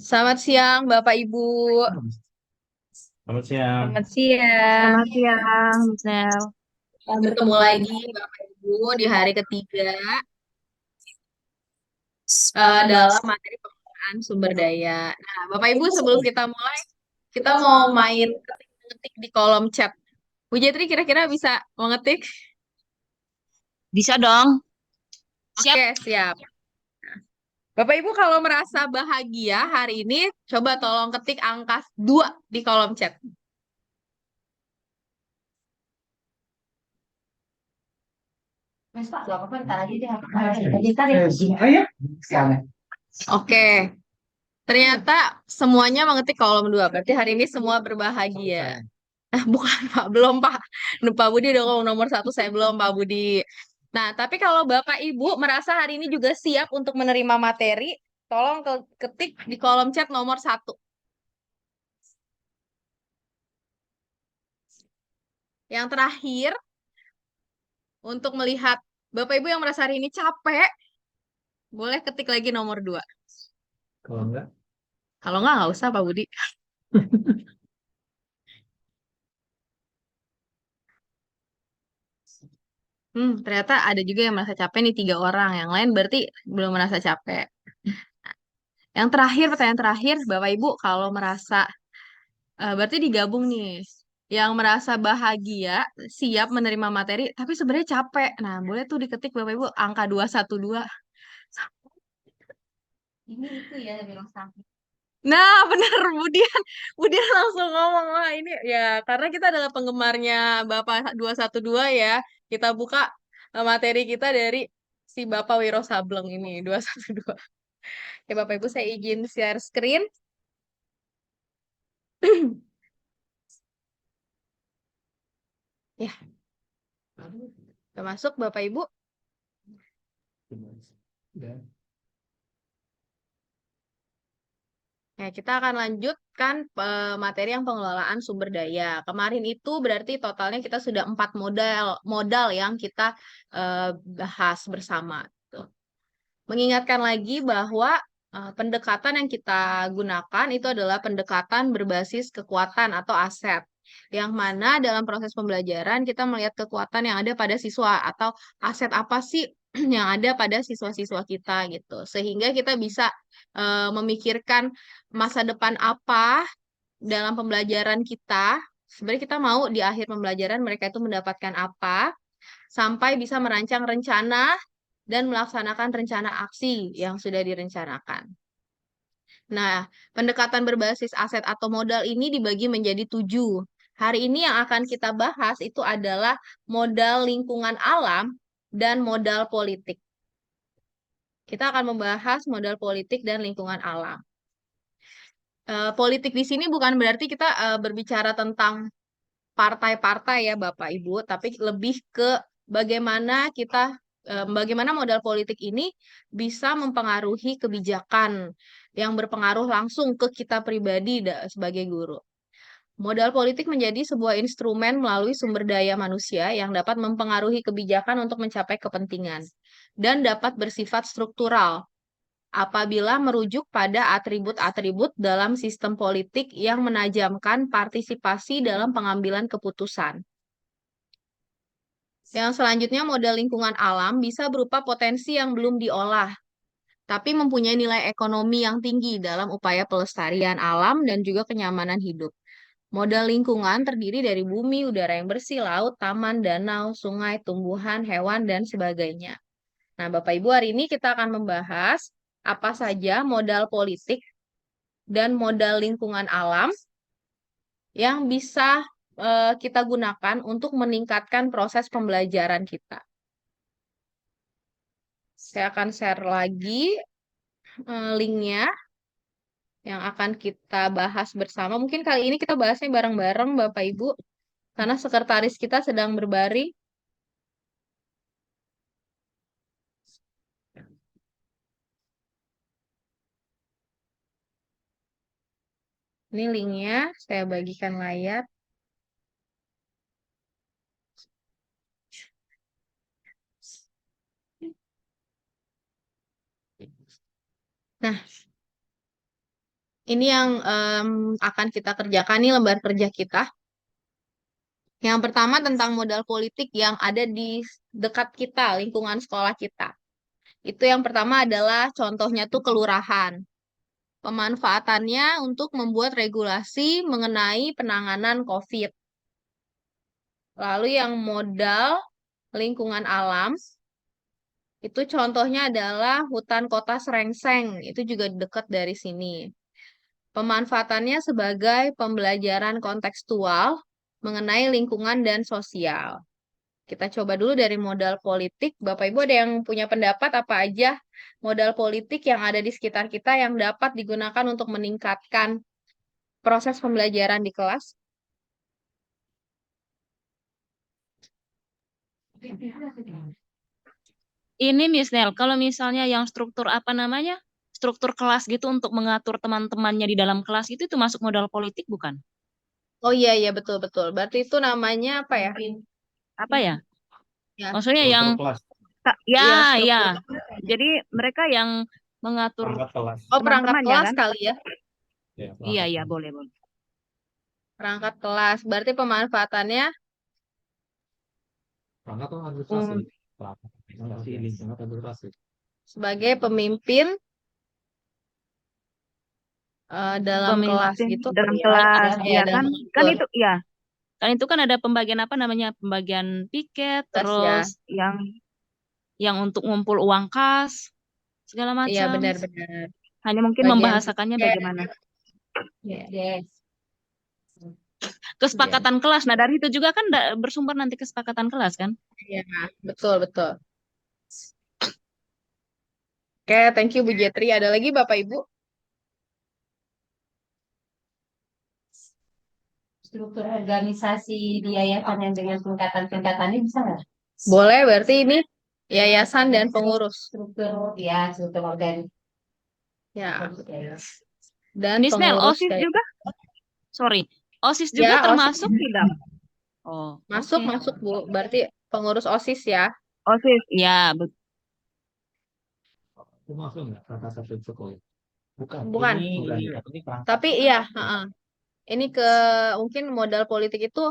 Selamat siang, Bapak Ibu. Selamat siang. Selamat siang. Selamat siang, Miss Nel. Bertemu lagi, Bapak Ibu, di hari ketiga dalam materi pengelolaan sumber daya. Nah, Bapak Ibu, sebelum kita mulai, kita mau main ketik-ketik di kolom chat. Bu Jetri kira-kira bisa mengetik? Bisa dong. Oke, siap. Bapak Ibu kalau merasa bahagia hari ini, coba tolong ketik angka 2 di kolom chat. Oke, ternyata semuanya mengetik kolom 2. Berarti hari ini semua berbahagia. Bukan Pak, belum Pak. Pak Budi udah ngomong nomor 1, saya belum Pak Budi. Nah, tapi kalau Bapak Ibu merasa hari ini juga siap untuk menerima materi, tolong ketik di kolom chat nomor 1. Yang terakhir, untuk melihat Bapak Ibu yang merasa hari ini capek, boleh ketik lagi nomor 2. Kalau enggak, Kalau nggak usah Pak Budi. Ternyata ada juga yang merasa capek nih 3 orang. Yang lain berarti belum merasa capek. Yang terakhir, pertanyaan terakhir, Bapak Ibu kalau merasa, berarti digabung nih. Yang merasa bahagia, siap menerima materi, tapi sebenarnya capek. Nah, boleh tuh diketik Bapak Ibu angka 212. Ini itu ya bilang sakit. Nah, benar Budian langsung ngomong, wah ini ya karena kita adalah penggemarnya Bapak 212 ya. Kita buka materi kita dari si Bapak Wiro Sableng ini 212. Ya Bapak Ibu saya izin share screen. Ya, udah masuk Bapak Ibu. udah. Ya, kita akan lanjutkan materi yang pengelolaan sumber daya. Kemarin itu berarti totalnya kita sudah 4 modal yang kita bahas bersama. Tuh. mengingatkan lagi bahwa pendekatan yang kita gunakan itu adalah pendekatan berbasis kekuatan atau aset. Yang mana dalam proses pembelajaran kita melihat kekuatan yang ada pada siswa atau aset apa sih yang ada pada siswa-siswa kita gitu. Sehingga kita bisa memikirkan masa depan apa dalam pembelajaran kita. Sebenarnya kita mau di akhir pembelajaran mereka itu mendapatkan apa sampai bisa merancang rencana dan melaksanakan rencana aksi yang sudah direncanakan. Nah, pendekatan berbasis aset atau modal ini dibagi menjadi 7. Hari ini yang akan kita bahas itu adalah modal lingkungan alam dan modal politik. Kita akan membahas modal politik dan lingkungan alam. Politik di sini bukan berarti kita berbicara tentang partai-partai ya Bapak Ibu, tapi lebih ke bagaimana modal politik ini bisa mempengaruhi kebijakan yang berpengaruh langsung ke kita pribadi sebagai guru. Modal politik menjadi sebuah instrumen melalui sumber daya manusia yang dapat mempengaruhi kebijakan untuk mencapai kepentingan dan dapat bersifat struktural apabila merujuk pada atribut-atribut dalam sistem politik yang menajamkan partisipasi dalam pengambilan keputusan. Yang selanjutnya, modal lingkungan alam bisa berupa potensi yang belum diolah, tapi mempunyai nilai ekonomi yang tinggi dalam upaya pelestarian alam dan juga kenyamanan hidup. Modal lingkungan terdiri dari bumi, udara yang bersih, laut, taman, danau, sungai, tumbuhan, hewan, dan sebagainya. Nah, Bapak Ibu, hari ini kita akan membahas apa saja modal politik dan modal lingkungan alam yang bisa kita gunakan untuk meningkatkan proses pembelajaran kita. Saya akan share lagi linknya yang akan kita bahas bersama. Mungkin kali ini kita bahasnya bareng-bareng Bapak Ibu, karena sekretaris kita sedang berbaring. Ini linknya, saya bagikan layar. Nah, ini yang akan kita kerjakan, ini lembar kerja kita. Yang pertama tentang modal politik yang ada di dekat kita, lingkungan sekolah kita. Itu yang pertama adalah contohnya tuh kelurahan. Pemanfaatannya untuk membuat regulasi mengenai penanganan COVID. Lalu yang modal lingkungan alam, itu contohnya adalah hutan kota Srengseng, itu juga dekat dari sini. Pemanfaatannya sebagai pembelajaran kontekstual mengenai lingkungan dan sosial. Kita coba dulu dari modal politik. Bapak Ibu ada yang punya pendapat apa aja modal politik yang ada di sekitar kita yang dapat digunakan untuk meningkatkan proses pembelajaran di kelas? Ini Miss Nel, kalau misalnya yang struktur apa namanya? Struktur kelas gitu untuk mengatur teman-temannya di dalam kelas itu masuk modal politik bukan? Oh iya, iya betul-betul. Berarti itu namanya apa ya? Apa ya? Ya, Maksudnya yang Struktur kelas, ya, iya, ya. struktur. Jadi mereka yang mengatur perangkat kelas. Oh, perangkat teman-temannya kelas kan? kali ya. Ya, Iya, perangkat iya, kelas. boleh, boleh. Perangkat kelas. Berarti pemanfaatannya Perangkat itu administrasi. Um, Perangkat lingkungan administrasi. sebagai pemimpin dalam kelas pemimpin gitu. dalam Ya, kelas, ya, ya dan kan? Kan mengatur itu, ya. Kan itu kan ada pembagian apa namanya? Pembagian piket, kelas ya. terus yang untuk ngumpul uang kas, segala Iya, macam. benar-benar. Hanya mungkin Bagian membahasakannya tiket. bagaimana. Yes. Kesepakatan kelas. Nah, dari itu juga kan bersumber nanti kesepakatan kelas kan? Iya, betul, betul. Oke, thank you Bu Jetri. Ada lagi Bapak Ibu? Struktur organisasi di yayasan yang dengan tingkatan-tingkatannya bisa nggak? Boleh, berarti ini yayasan dan pengurus. Struktur organ. Ya, dan Miss Nel, pengurus OSIS kayak juga? Sorry, OSIS juga ya, OSIS termasuk tidak? Oh, masuk oke. masuk Bu. Berarti pengurus OSIS ya. OSIS, ya. Itu masuk nggak salah satu sekolah? Bukan. Bukan. Ini perangkat. Tapi iya, heeh. Ini mungkin modal politik itu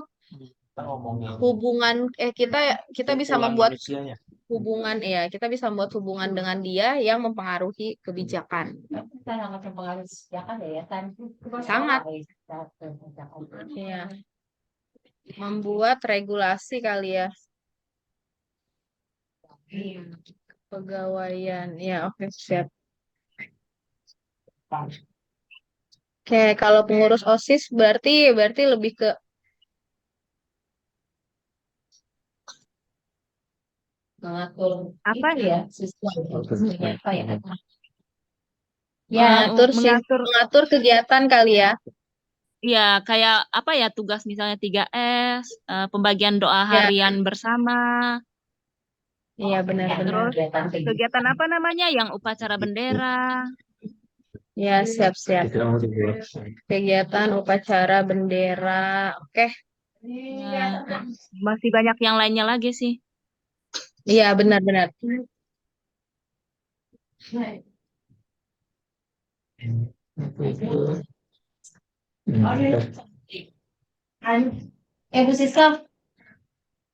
Kita ngomongin hubungan kita bisa kumpulan membuat manusianya. kita bisa membuat hubungan dengan dia yang mempengaruhi kebijakan. Sangat mempengaruhi kebijakan yayasan. Sangat. Iya. Membuat regulasi kali ya. Pegawaian. Ya, oke, siap. Oke, kalau pengurus OSIS berarti lebih ke Mengatur Apa? itu ya, siswa apa ya? ya, Mengatur mengatur kegiatan kali ya. ya kayak apa ya tugas misalnya 3S, pembagian doa Ya, harian bersama, iya benar-benar. terus kegiatan apa namanya yang upacara bendera. Ya, siap-siap. Kita mau dibuat. Kegiatan upacara bendera. Oke. Ya, masih banyak yang lainnya lagi sih. Iya, benar-benar. Bu Siska,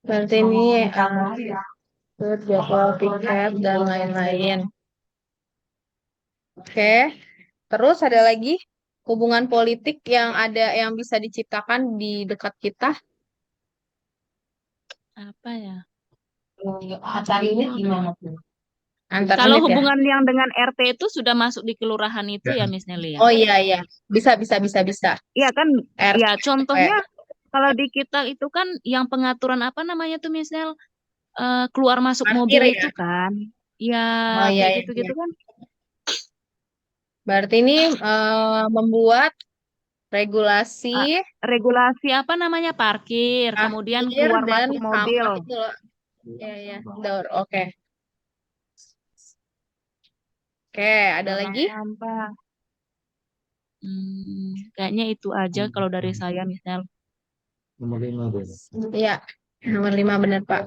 Berarti ini jadwal tiket dan lain-lain. Oke. Terus ada lagi hubungan politik yang bisa diciptakan di dekat kita. Apa ya? acara ini gimana tuh? Antar Kalau unit ya. hubungan yang dengan RT itu sudah masuk di kelurahan itu ya, Miss Nelly ya. Oh iya. Bisa. Iya kan? RT. Ya contohnya kalau di kita itu kan yang pengaturan apa namanya tuh Miss Nel, keluar masuk Parkir mobil ya. itu kan. Ya Oh iya, kayak iya. gitu-gitu kan. Berarti ini membuat regulasi Regulasi apa namanya parkir, kemudian parkir keluar dan masuk mobil. sampah itu loh. Iya. Door. Oke. Oke, ada Buang lagi? sampah. Kayaknya itu aja kalau dari saya, Miss Nel. Nomor 5 deh. Iya. Nomor 5 benar, Pak.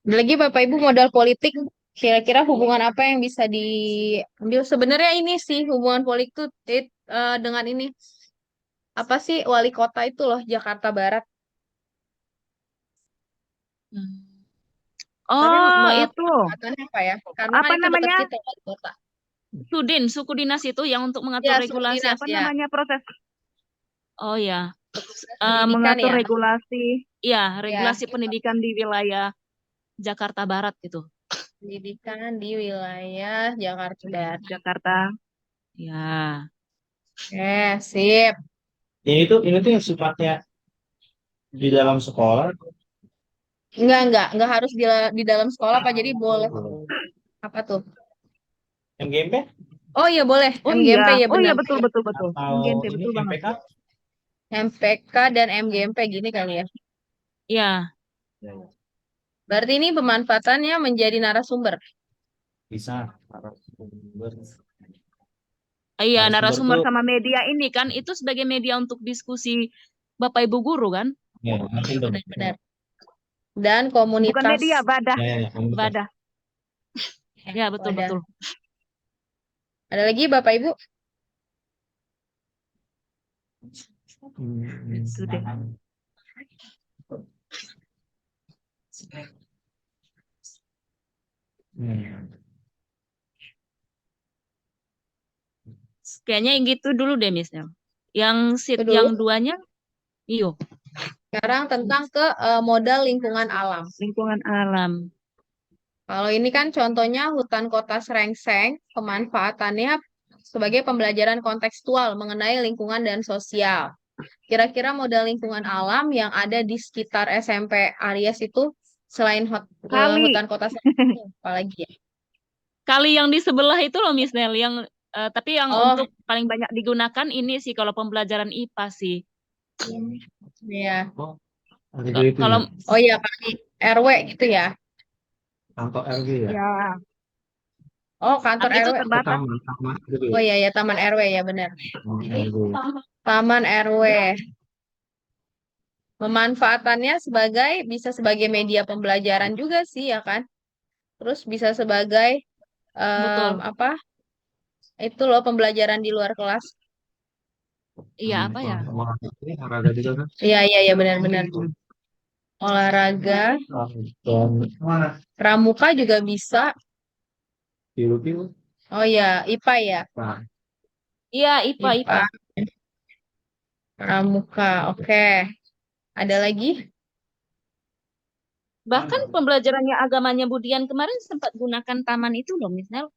Ada lagi Bapak Ibu modal politik. Kira-kira hubungan apa yang bisa diambil? Sebenarnya ini sih hubungan politik tuh dengan ini. Apa sih wali kota itu loh Jakarta Barat. Tapi Oh, itu kelihatannya apa ya? Karena apa kan itu dekat namanya? kita wali kota. Sudin, suku dinas itu yang untuk mengatur Ya, suku regulasi dinas, apa ya. namanya proses. Oh ya, Pendidikan mengatur ya. regulasi, ya Ya, regulasi pendidikan di wilayah Jakarta Barat gitu. pendidikan di wilayah Jakarta Barat. Jakarta, ya. Oke, sip. Ini tuh yang sifatnya di dalam sekolah. Enggak harus di dalam sekolah Pak. Jadi boleh apa tuh? MGMP Oh iya boleh. Oh MGMP iya, ya oh iya benar. betul. atau MGMP ini betul banget. MPK? MPK dan MGMP gini kali ya. Ya, Berarti ini pemanfaatannya menjadi narasumber. Bisa. iya Narasumber narasumber tuh- sama media ini kan itu sebagai media untuk diskusi Bapak Ibu guru kan? Ya, narasumber. Benar. Dan komunitas. Bukan media, badah, Ya, komunitas. badah. Ya betul. Ada lagi Bapak Ibu? Itu deh. Kayaknya yang gitu dulu deh Miss Nel. Yang seat Itu dulu. yang duanya, iyo, Sekarang tentang modal lingkungan alam. lingkungan alam. Kalau ini kan contohnya hutan kota Srengseng, pemanfaatannya sebagai pembelajaran kontekstual mengenai lingkungan dan sosial. Kira-kira modal lingkungan alam yang ada di sekitar SMP Aries itu selain Kali. hutan kota Srengseng, apalagi ya? Kali yang di sebelah itu loh Miss Nel, yang tapi yang Oh. untuk paling banyak digunakan ini sih kalau pembelajaran IPA sih. Iya. Kalau Oh iya, kali RW gitu ya? kantor RW ya. ya, Oh, kantor tapi itu RW. terbatas. Taman gitu Oh ya. iya, Taman RW ya benar. RW. Taman RW. Pemanfaatannya bisa sebagai media pembelajaran juga sih ya kan? terus bisa sebagai Betul. apa? Itu loh pembelajaran di luar kelas. Iya, apa ya? Ini olahraga juga kan? Iya, iya, iya, benar-benar. Olahraga, Dan pramuka juga bisa. biologi, Oh ya, IPA ya. nah, Iya, IPA, IPA, IPA. pramuka. Oke. Ada lagi? Bahkan pembelajarannya agamanya Budian kemarin sempat gunakan taman itu loh, Miss Nel.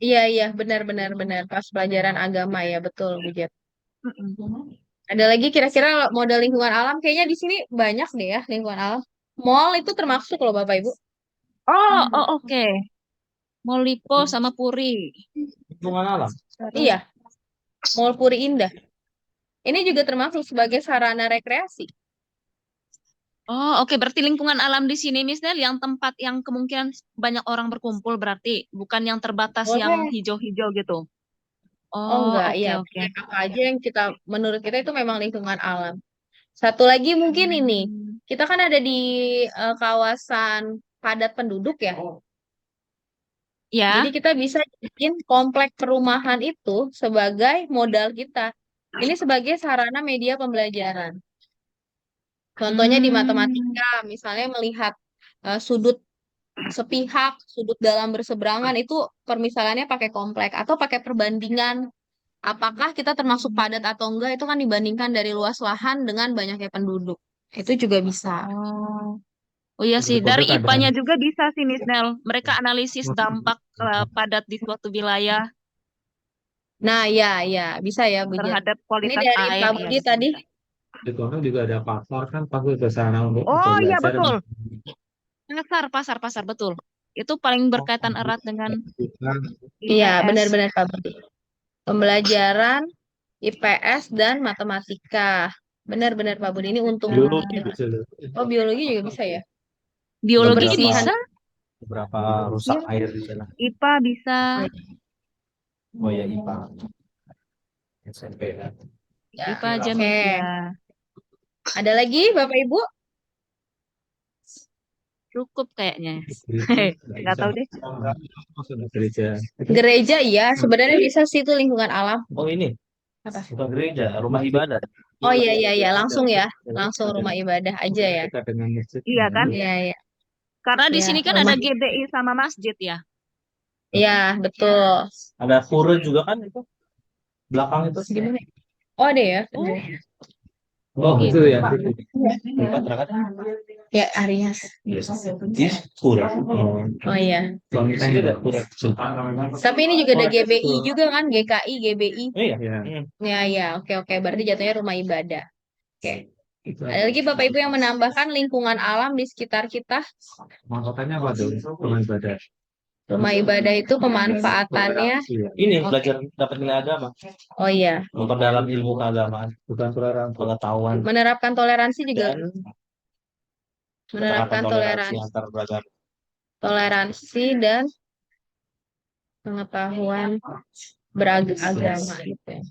Iya, iya, benar-benar benar. Pas pelajaran agama ya, betul, Bu Jet. Mm-mm. Ada lagi kira-kira model lingkungan alam? Kayaknya di sini banyak deh ya lingkungan alam. Mall itu termasuk loh Bapak Ibu. Oh, oh oke. Molipo sama Puri. lingkungan alam. Iya, Mall Puri Indah. Ini juga termasuk sebagai sarana rekreasi. Oh, oke. Berarti lingkungan alam di sini, Miss Nel, yang tempat yang kemungkinan banyak orang berkumpul berarti, bukan yang terbatas yang Boleh. hijau-hijau gitu. Oh Oh, enggak, oke, iya. oke. Boleh apa aja yang kita, menurut kita itu memang lingkungan alam. Satu lagi mungkin ini. Hmm. Kita kan ada di kawasan padat penduduk ya. Jadi Ya. kita bisa bikin komplek perumahan itu sebagai modal kita. Ini sebagai sarana media pembelajaran. Contohnya di Hmm. matematika, misalnya melihat sudut sepihak, sudut dalam berseberangan itu permisalannya pakai komplek atau pakai perbandingan. Apakah kita termasuk padat atau enggak itu kan dibandingkan dari luas lahan dengan banyaknya penduduk. Itu juga bisa. Oh. Oh iya Di sih, dari Kodok ada. IPA-nya juga bisa sih, Miss Nel. Mereka analisis dampak padat di suatu wilayah Nah, ya, ya, bisa ya, Bu Jen. terhadap Ini kualitas dari air. Pak Iya, Budi bisa, tadi. bisa. Di Kodok juga ada pasar kan, pasti ke sana untuk Oh iya, belajar. betul. Pasar, betul. Itu paling berkaitan erat dengan Iya, IPS. benar-benar Pak Budi. Pembelajaran IPS dan matematika. Benar-benar Pak Budi. Ini untung. Biologi bisa loh. Oh, biologi juga bisa ya. Biologi Beberapa Kebersihan. bisa, beberapa rusak air di sana. IPA bisa. Oh ya IPA. SMP kan. Ya, IPA aja, oke. Miss. Ya. Ada lagi Bapak Ibu? Cukup kayaknya. Gereja, Nggak tahu deh. Maksudnya gereja. Gereja iya, sebenarnya bisa sih itu lingkungan alam. Oh ini, Apa? bukan gereja, rumah ibadah. Oh iya iya iya, langsung ya. Langsung rumah ibadah aja ya. Dekat dengan masjid. Iya kan? Iya iya. Karena di Iya, sini kan rumah. ada GBI sama masjid ya. Iya, betul. Ada pura juga kan itu belakang itu. Gimana? Oh, ada ya. Oh, Oh itu ya. Tempat terangkat. Ya, Arias. Yes, pura. Oh iya. Suami ada pura. Tapi ini juga ada GBI juga kan, GKI, GBI. Iya. Ya ya, oke oke. Berarti jatuhnya rumah ibadah. Oke. Ada lagi Bapak Ibu yang menambahkan lingkungan alam di sekitar kita? Makanya apa tuh? Rumah ibadah. Rumah ibadah itu pemanfaatannya. Ini belajar dapat nilai agama. Oh iya. Memperdalam ilmu keagamaan. Bukan pengetahuan. Menerapkan toleransi juga. Dan Menerapkan toleransi. antar beragama. Toleransi dan pengetahuan beragama gitu ya.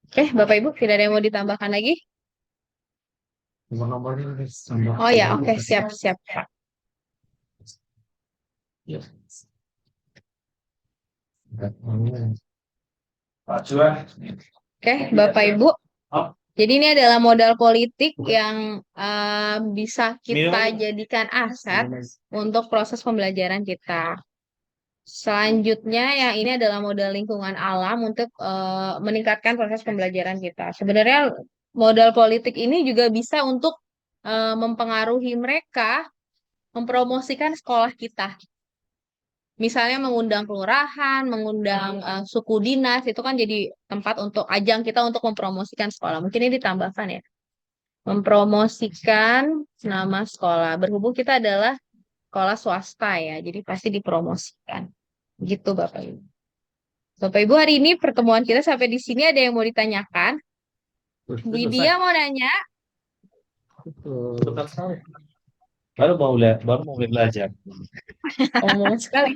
Oke, Bapak Ibu, tidak ada yang mau ditambahkan lagi? Nomor-nomornya Oh ya, oke, siap, siap. Oke, Bapak Ibu. Jadi ini adalah modal politik yang bisa kita jadikan aset untuk proses pembelajaran kita. Selanjutnya yang ini adalah modal lingkungan alam untuk meningkatkan proses pembelajaran kita. Sebenarnya modal politik ini juga bisa untuk mempengaruhi mereka mempromosikan sekolah kita. Misalnya mengundang kelurahan, mengundang suku dinas, itu kan jadi tempat untuk ajang kita untuk mempromosikan sekolah. Mungkin ini ditambahkan ya. Mempromosikan nama sekolah. Berhubung kita adalah sekolah swasta ya, jadi pasti dipromosikan. Gitu Bapak Ibu. Bapak Ibu, hari ini pertemuan kita sampai di sini. Ada yang mau ditanyakan? Bu Dia mau nanya? Baru mau belajar. Omong sekali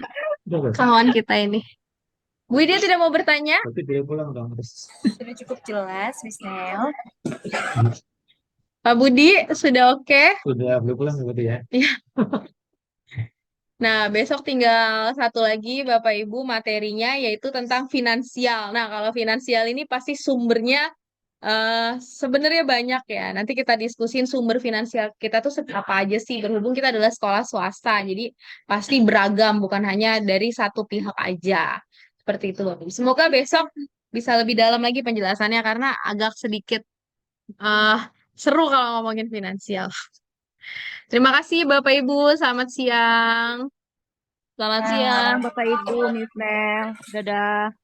kawan kita ini. Bu Dia tidak mau bertanya? Tapi dia pulang dong. Sudah cukup jelas, Miss Nel. Pak Budi, sudah oke? Udah boleh pulang berarti ya. Nah, besok tinggal satu lagi Bapak Ibu materinya yaitu tentang finansial. Nah, kalau finansial ini pasti sumbernya sebenarnya banyak ya. Nanti kita diskusin sumber finansial kita tuh apa aja sih. Berhubung kita adalah sekolah swasta, jadi pasti beragam, bukan hanya dari satu pihak aja. Seperti itu, Bapak Ibu. Semoga besok bisa lebih dalam lagi penjelasannya karena agak sedikit eh seru kalau ngomongin finansial. Terima kasih Bapak Ibu, selamat siang. Selamat siang, Bapak Ibu, Miss Mel. Dadah.